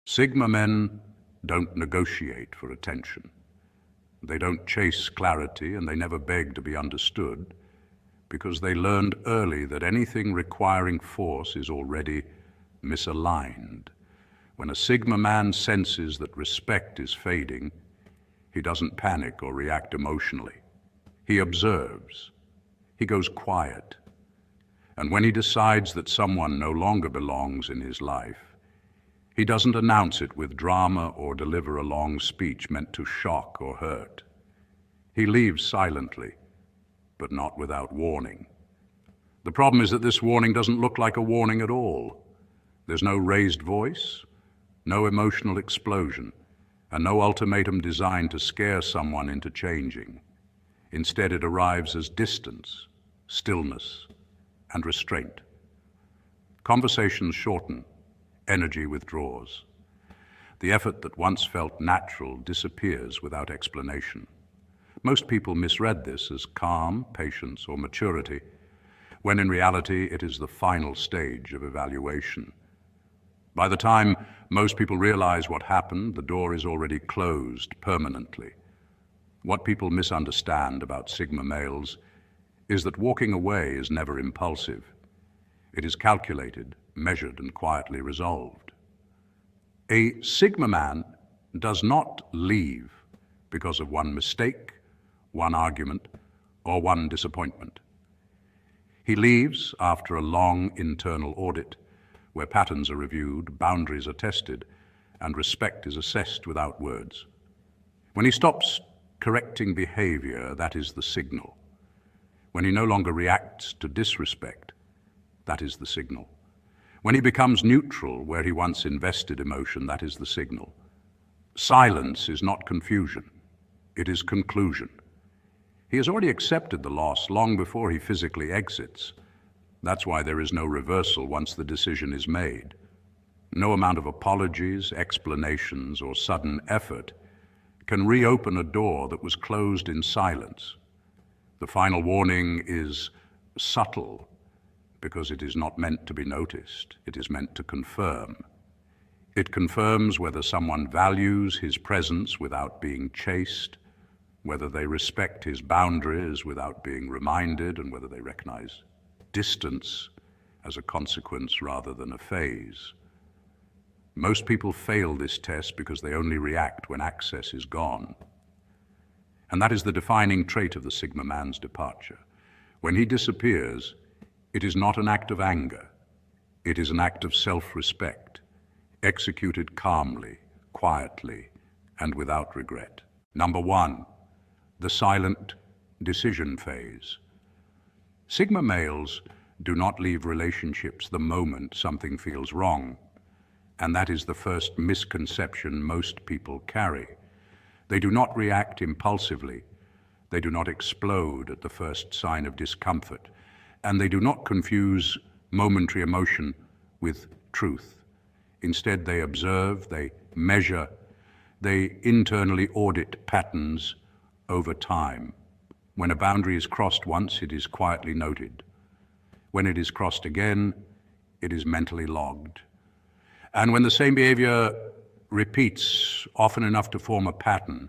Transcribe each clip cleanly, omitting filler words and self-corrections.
Sigma men don't negotiate for attention. They don't chase clarity, and they never beg to be understood, because they learned early that anything requiring force is already misaligned. When a Sigma man senses that respect is fading, he doesn't panic or react emotionally. He observes. He goes quiet. And when he decides that someone no longer belongs in his life, he doesn't announce it with drama or deliver a long speech meant to shock or hurt. He leaves silently, but not without warning. The problem is that this warning doesn't look like a warning at all. There's no raised voice, no emotional explosion, and no ultimatum designed to scare someone into changing. Instead, it arrives as distance, stillness, and restraint. Conversations shorten, energy withdraws. The effort that once felt natural disappears without explanation. Most people misread this as calm, patience, or maturity, when in reality it is the final stage of evaluation. By the time most people realize what happened, the door is already closed permanently. What people misunderstand about Sigma males is that walking away is never impulsive. It is calculated, measured, and quietly resolved. A Sigma man does not leave because of one mistake, one argument, or one disappointment. He leaves after a long internal audit, where patterns are reviewed, boundaries are tested, and respect is assessed without words. When he stops correcting behavior, that is the signal. When he no longer reacts to disrespect, that is the signal. When he becomes neutral where he once invested emotion, that is the signal. Silence is not confusion, it is conclusion. He has already accepted the loss long before he physically exits. That's why there is no reversal once the decision is made. No amount of apologies, explanations, or sudden effort can reopen a door that was closed in silence. The final warning is subtle because it is not meant to be noticed. It is meant to confirm. It confirms whether someone values his presence without being chased, whether they respect his boundaries without being reminded, and whether they recognize distance as a consequence rather than a phase. Most people fail this test because they only react when access is gone. And that is the defining trait of the Sigma man's departure. When he disappears, it is not an act of anger. It is an act of self-respect, executed calmly, quietly, and without regret. Number one, the silent decision phase. Sigma males do not leave relationships the moment something feels wrong, and that is the first misconception most people carry. They do not react impulsively, they do not explode at the first sign of discomfort, and they do not confuse momentary emotion with truth. Instead, they observe, they measure, they internally audit patterns over time. When a boundary is crossed once, it is quietly noted. When it is crossed again, it is mentally logged. And when the same behavior repeats often enough to form a pattern,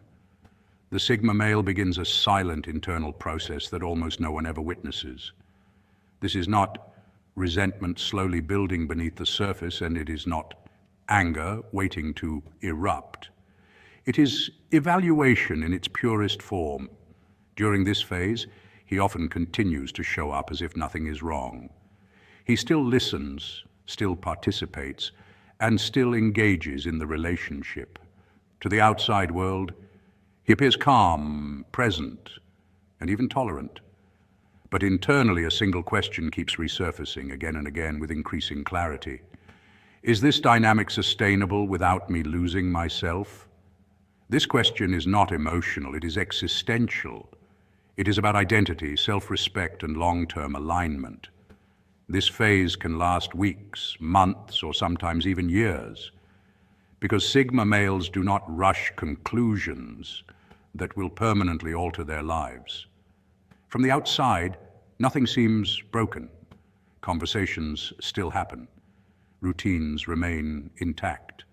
the Sigma male begins a silent internal process that almost no one ever witnesses. This is not resentment slowly building beneath the surface, and it is not anger waiting to erupt. It is evaluation in its purest form. During this phase, he often continues to show up as if nothing is wrong. He still listens, still participates, and still engages in the relationship. To the outside world, he appears calm, present, and even tolerant. But internally, a single question keeps resurfacing again and again with increasing clarity. Is this dynamic sustainable without me losing myself? This question is not emotional, it is existential. It is about identity, self-respect, and long-term alignment. This phase can last weeks, months, or sometimes even years, because Sigma males do not rush conclusions that will permanently alter their lives. From the outside, nothing seems broken. Conversations still happen. Routines remain intact.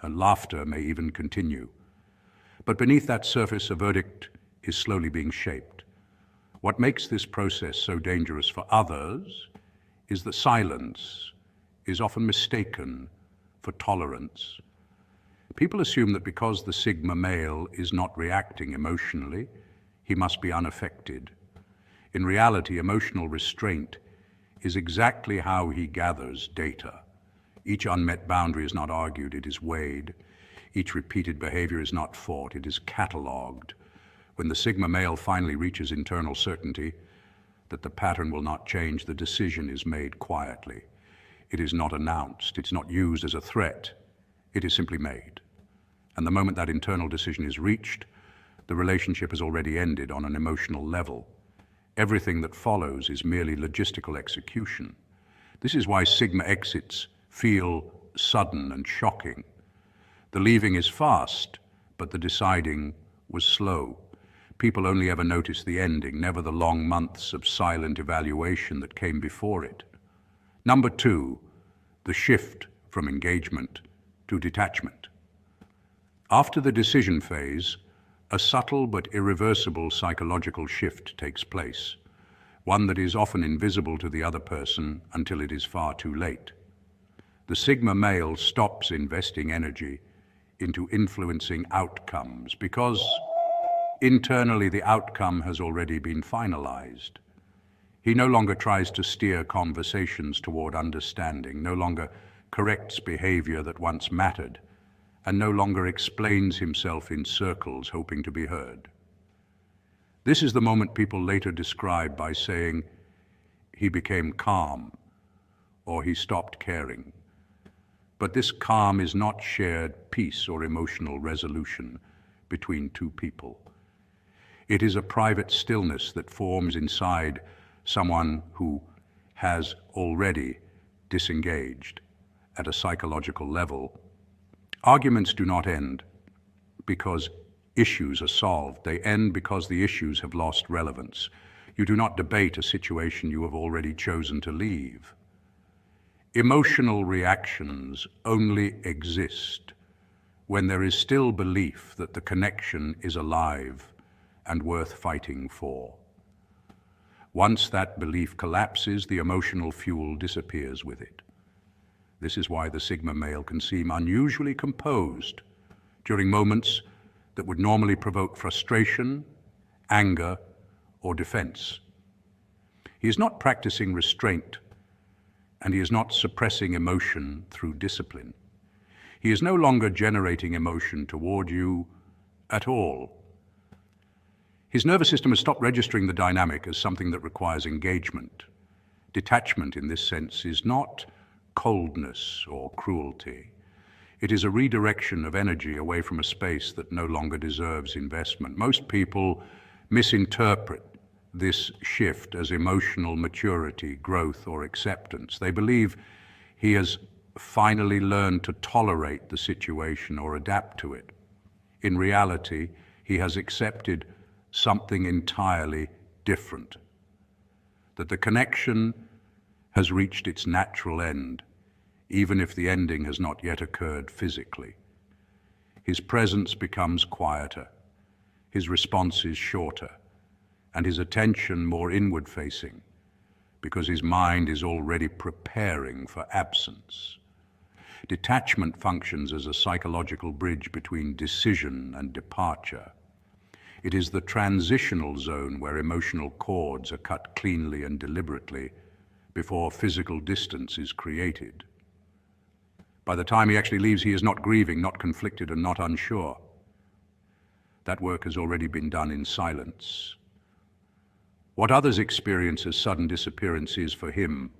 and laughter may even continue. But beneath that surface, a verdict is slowly being shaped. What makes this process so dangerous for others is that silence is often mistaken for tolerance. People assume that because the Sigma male is not reacting emotionally, he must be unaffected. In reality, emotional restraint is exactly how he gathers data. Each unmet boundary is not argued, it is weighed. Each repeated behavior is not fought, it is catalogued. When the Sigma male finally reaches internal certainty that the pattern will not change, the decision is made quietly. It is not announced, it's not used as a threat, it is simply made. And the moment that internal decision is reached, the relationship has already ended on an emotional level. Everything that follows is merely logistical execution. This is why Sigma exits feel sudden and shocking. The leaving is fast, but the deciding was slow. People only ever notice the ending, never the long months of silent evaluation that came before it. Number 2, the shift from engagement to detachment. After the decision phase, a subtle but irreversible psychological shift takes place, one that is often invisible to the other person until it is far too late. The Sigma male stops investing energy into influencing outcomes because internally the outcome has already been finalized. He no longer tries to steer conversations toward understanding, no longer corrects behavior that once mattered, and no longer explains himself in circles hoping to be heard. This is the moment people later describe by saying, he became calm, or he stopped caring. But this calm is not shared peace or emotional resolution between two people. It is a private stillness that forms inside someone who has already disengaged at a psychological level. Arguments do not end because issues are solved. They end because the issues have lost relevance. You do not debate a situation you have already chosen to leave. Emotional reactions only exist when there is still belief that the connection is alive and worth fighting for. Once that belief collapses, the emotional fuel disappears with it. This is why the Sigma male can seem unusually composed during moments that would normally provoke frustration, anger, or defense. He is not practicing restraint, and he is not suppressing emotion through discipline. He is no longer generating emotion toward you at all. His nervous system has stopped registering the dynamic as something that requires engagement. Detachment in this sense is not coldness or cruelty. It is a redirection of energy away from a space that no longer deserves investment. Most people misinterpret this shift as emotional maturity, growth, or acceptance. They believe he has finally learned to tolerate the situation or adapt to it. In reality, he has accepted something entirely different, that the connection has reached its natural end, even if the ending has not yet occurred physically. His presence becomes quieter, his responses shorter, and his attention more inward-facing, because his mind is already preparing for absence. Detachment functions as a psychological bridge between decision and departure. It is the transitional zone where emotional cords are cut cleanly and deliberately before physical distance is created. By the time he actually leaves, he is not grieving, not conflicted, and not unsure. That work has already been done in silence. What others experience as sudden disappearance is, for him,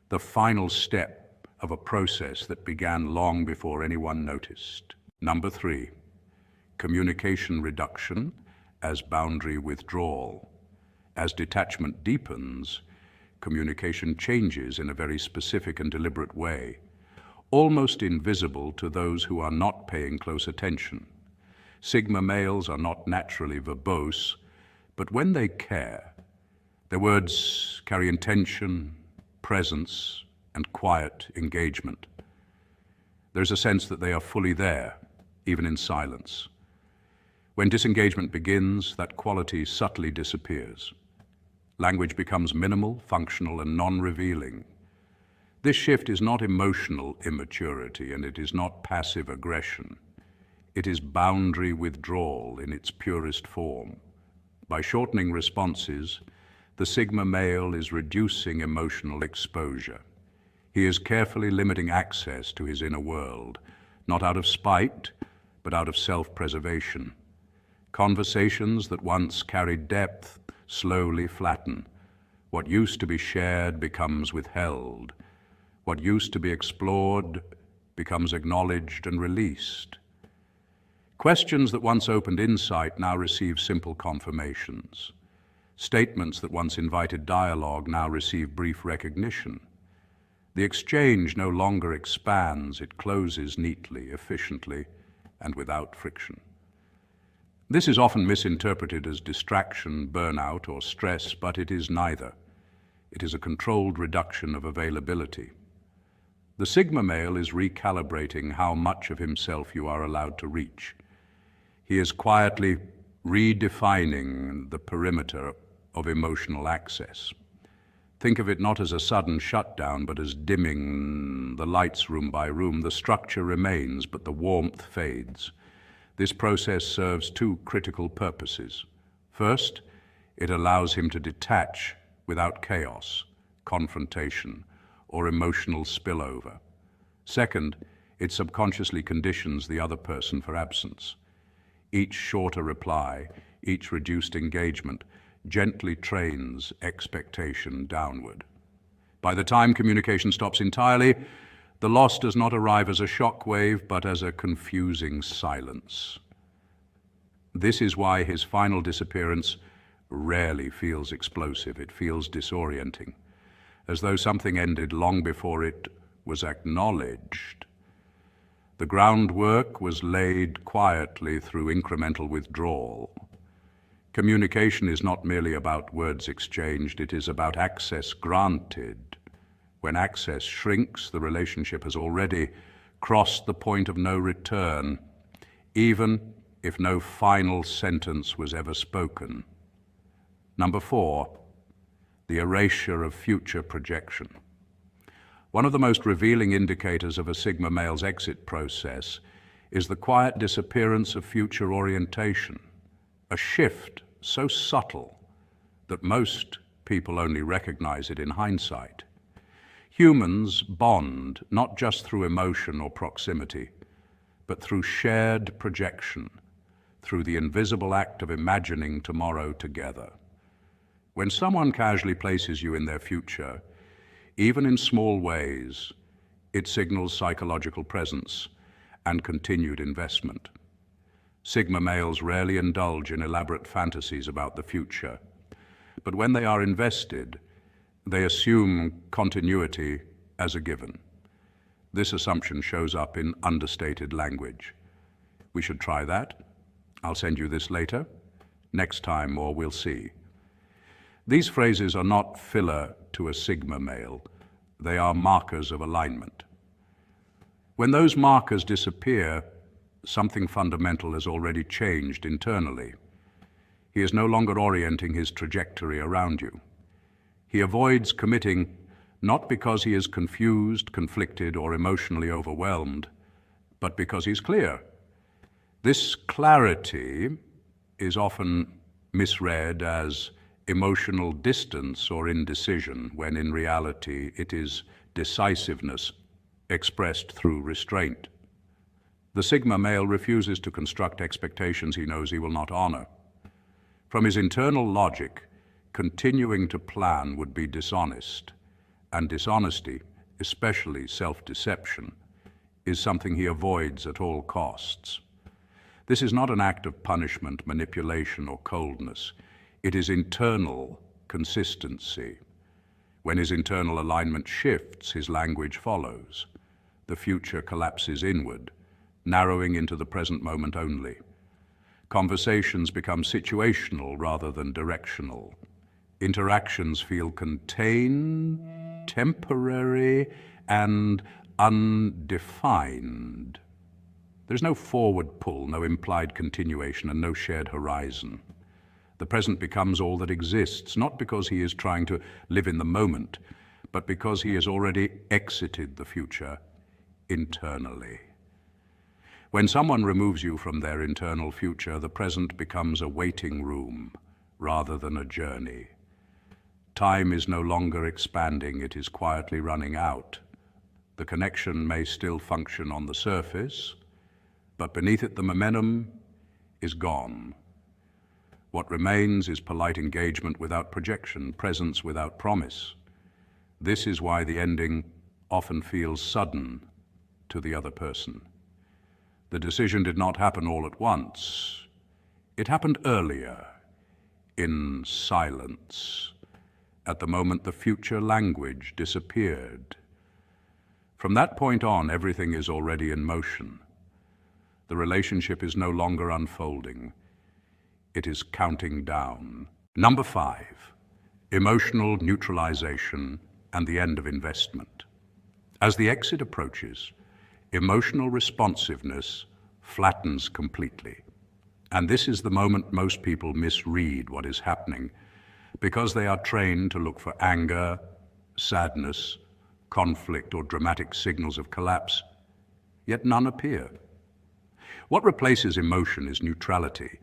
the final step of a process that began long before anyone noticed. Number 3, communication reduction as boundary withdrawal. As detachment deepens, communication changes in a very specific and deliberate way, almost invisible to those who are not paying close attention. Sigma males are not naturally verbose, but when they care, their words carry intention, presence, and quiet engagement. There's a sense that they are fully there, even in silence. When disengagement begins, that quality subtly disappears. Language becomes minimal, functional, and non-revealing. This shift is not emotional immaturity, and it is not passive aggression. It is boundary withdrawal in its purest form. By shortening responses, the Sigma male is reducing emotional exposure. He is carefully limiting access to his inner world, not out of spite, but out of self-preservation. Conversations that once carried depth slowly flatten. What used to be shared becomes withheld. What used to be explored becomes acknowledged and released. Questions that once opened insight now receive simple confirmations. Statements that once invited dialogue now receive brief recognition. The exchange no longer expands, it closes neatly, efficiently, and without friction. This is often misinterpreted as distraction, burnout, or stress, but it is neither. It is a controlled reduction of availability. The Sigma male is recalibrating how much of himself you are allowed to reach. He is quietly redefining the perimeter of emotional access. Think of it not as a sudden shutdown, but as dimming the lights room by room. The structure remains, but the warmth fades. This process serves two critical purposes. First, it allows him to detach without chaos, confrontation, or emotional spillover. Second, it subconsciously conditions the other person for absence. Each shorter reply, each reduced engagement, gently trains expectation downward. By the time communication stops entirely, the loss does not arrive as a shock wave, but as a confusing silence. This is why his final disappearance rarely feels explosive. It feels disorienting, as though something ended long before it was acknowledged. The groundwork was laid quietly through incremental withdrawal. Communication is not merely about words exchanged, it is about access granted. When access shrinks, the relationship has already crossed the point of no return, even if no final sentence was ever spoken. Number 4, the erasure of future projection. One of the most revealing indicators of a Sigma male's exit process is the quiet disappearance of future orientation, a shift so subtle that most people only recognize it in hindsight. Humans bond not just through emotion or proximity, but through shared projection, through the invisible act of imagining tomorrow together. When someone casually places you in their future, even in small ways, it signals psychological presence and continued investment. Sigma males rarely indulge in elaborate fantasies about the future, but when they are invested, they assume continuity as a given. This assumption shows up in understated language. We should try that. I'll send you this later. Next time, or we'll see. These phrases are not filler to a Sigma male. They are markers of alignment. When those markers disappear, something fundamental has already changed internally. He is no longer orienting his trajectory around you. He avoids committing not because he is confused, conflicted, or emotionally overwhelmed, but because he's clear. This clarity is often misread as emotional distance or indecision, when in reality it is decisiveness expressed through restraint. The Sigma male refuses to construct expectations he knows he will not honor. From his internal logic, continuing to plan would be dishonest, and dishonesty, especially self-deception, is something he avoids at all costs. This is not an act of punishment, manipulation, or coldness. It is internal consistency. When his internal alignment shifts, his language follows. The future collapses inward, narrowing into the present moment only. Conversations become situational rather than directional. Interactions feel contained, temporary, and undefined. There's no forward pull, no implied continuation, and no shared horizon. The present becomes all that exists, not because he is trying to live in the moment, but because he has already exited the future internally. When someone removes you from their internal future, the present becomes a waiting room rather than a journey. Time is no longer expanding, it is quietly running out. The connection may still function on the surface, but beneath it the momentum is gone. What remains is polite engagement without projection, presence without promise. This is why the ending often feels sudden to the other person. The decision did not happen all at once. It happened earlier, in silence, at the moment the future language disappeared. From that point on, everything is already in motion. The relationship is no longer unfolding. It is counting down. Number 5, emotional neutralization and the end of investment. As the exit approaches, emotional responsiveness flattens completely. And this is the moment most people misread what is happening because they are trained to look for anger, sadness, conflict, or dramatic signals of collapse, yet none appear. What replaces emotion is neutrality,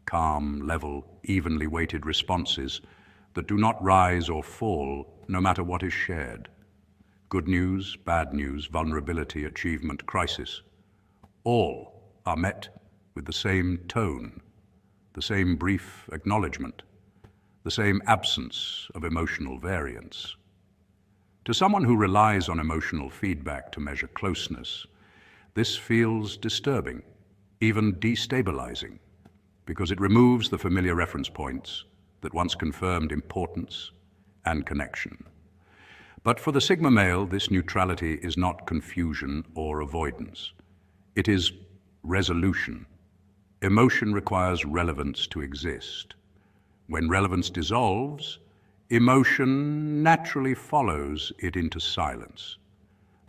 calm, level, evenly weighted responses that do not rise or fall no matter what is shared. Good news, bad news, vulnerability, achievement, crisis. All are met with the same tone, the same brief acknowledgement, the same absence of emotional variance. To someone who relies on emotional feedback to measure closeness, this feels disturbing, even destabilizing, because it removes the familiar reference points that once confirmed importance and connection. But for the Sigma male, this neutrality is not confusion or avoidance. It is resolution. Emotion requires relevance to exist. When relevance dissolves, emotion naturally follows it into silence.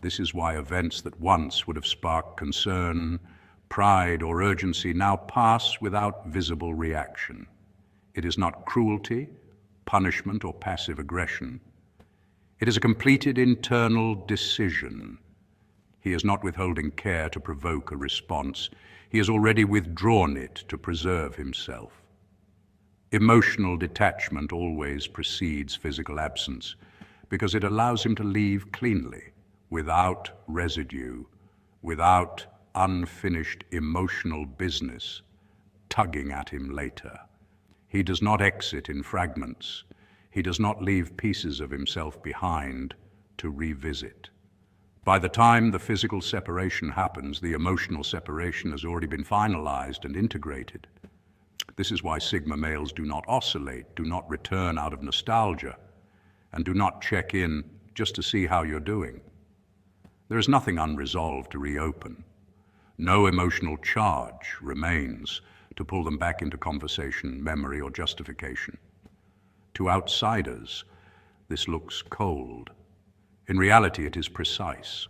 This is why events that once would have sparked concern, pride, or urgency now pass without visible reaction. It is not cruelty, punishment, or passive aggression. It is a completed internal decision. He is not withholding care to provoke a response. He has already withdrawn it to preserve himself. Emotional detachment always precedes physical absence because it allows him to leave cleanly, without residue, without unfinished emotional business tugging at him later. He does not exit in fragments. He does not leave pieces of himself behind to revisit. By the time the physical separation happens, the emotional separation has already been finalized and integrated. This is why Sigma males do not oscillate, do not return out of nostalgia, and do not check in just to see how you're doing. There is nothing unresolved to reopen. No emotional charge remains to pull them back into conversation, memory, or justification. To outsiders, this looks cold. In reality, it is precise.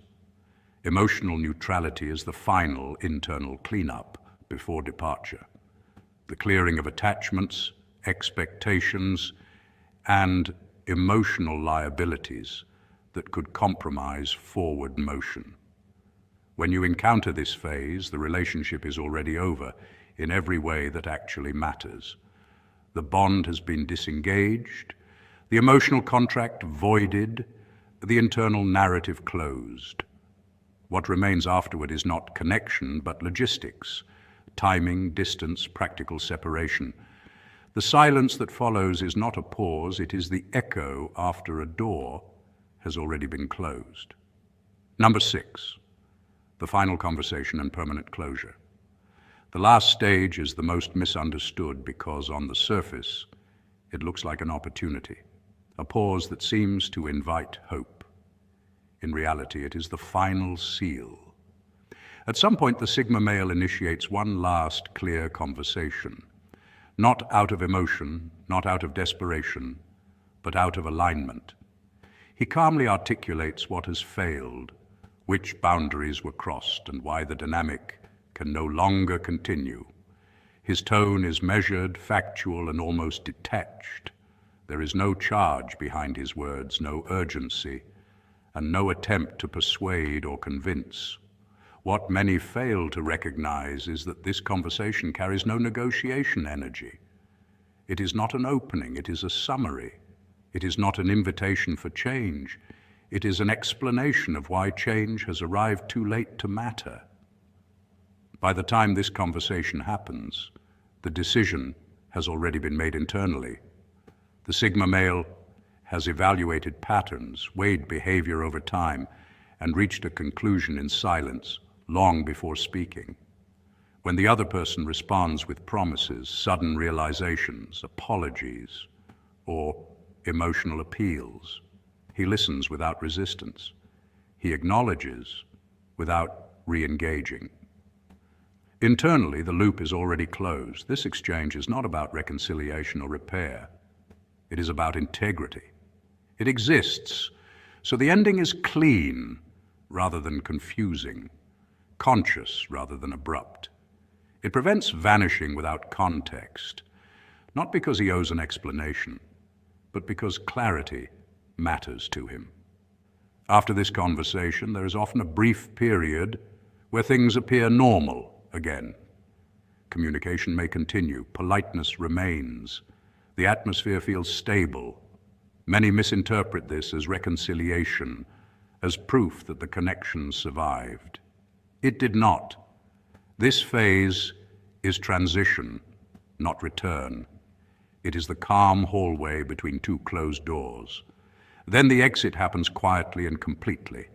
Emotional neutrality is the final internal cleanup before departure. The clearing of attachments, expectations, and emotional liabilities that could compromise forward motion. When you encounter this phase, the relationship is already over in every way that actually matters. The bond has been disengaged, the emotional contract voided, the internal narrative closed. What remains afterward is not connection, but logistics, timing, distance, practical separation. The silence that follows is not a pause, it is the echo after a door has already been closed. Number 6, the final conversation and permanent closure. The last stage is the most misunderstood because on the surface, it looks like an opportunity, a pause that seems to invite hope. In reality, it is the final seal. At some point, the Sigma male initiates one last clear conversation, not out of emotion, not out of desperation, but out of alignment. He calmly articulates what has failed, which boundaries were crossed and why the dynamic can no longer continue. His tone is measured, factual, and almost detached. There is no charge behind his words, no urgency, and no attempt to persuade or convince. What many fail to recognize is that this conversation carries no negotiation energy. It is not an opening, it is a summary. It is not an invitation for change. It is an explanation of why change has arrived too late to matter. By the time this conversation happens, the decision has already been made internally. The Sigma male has evaluated patterns, weighed behavior over time, and reached a conclusion in silence long before speaking. When the other person responds with promises, sudden realizations, apologies, or emotional appeals, he listens without resistance. He acknowledges without re-engaging. Internally, the loop is already closed. This exchange is not about reconciliation or repair. It is about integrity. It exists, so the ending is clean rather than confusing, conscious rather than abrupt. It prevents vanishing without context, not because he owes an explanation, but because clarity matters to him. After this conversation, there is often a brief period where things appear normal again. Communication may continue, politeness remains, the atmosphere feels stable. Many misinterpret this as reconciliation, as proof that the connection survived. It did not. This phase is transition, not return. It is the calm hallway between two closed doors. Then the exit happens quietly and completely.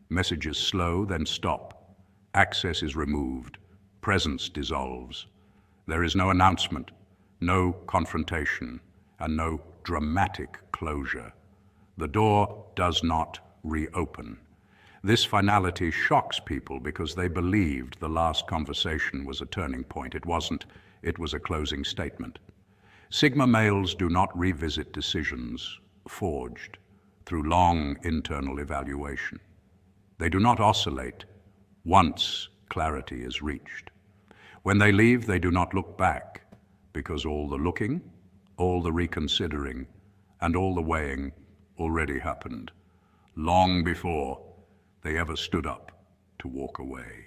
Messages slow, then stop. Access is removed. Presence dissolves. There is no announcement, no confrontation, and no dramatic closure. The door does not reopen. This finality shocks people because they believed the last conversation was a turning point. It wasn't. It was a closing statement. Sigma males do not revisit decisions forged through long internal evaluation. They do not oscillate once clarity is reached. When they leave, they do not look back, because all the looking, all the reconsidering, and all the weighing already happened, long before they ever stood up to walk away.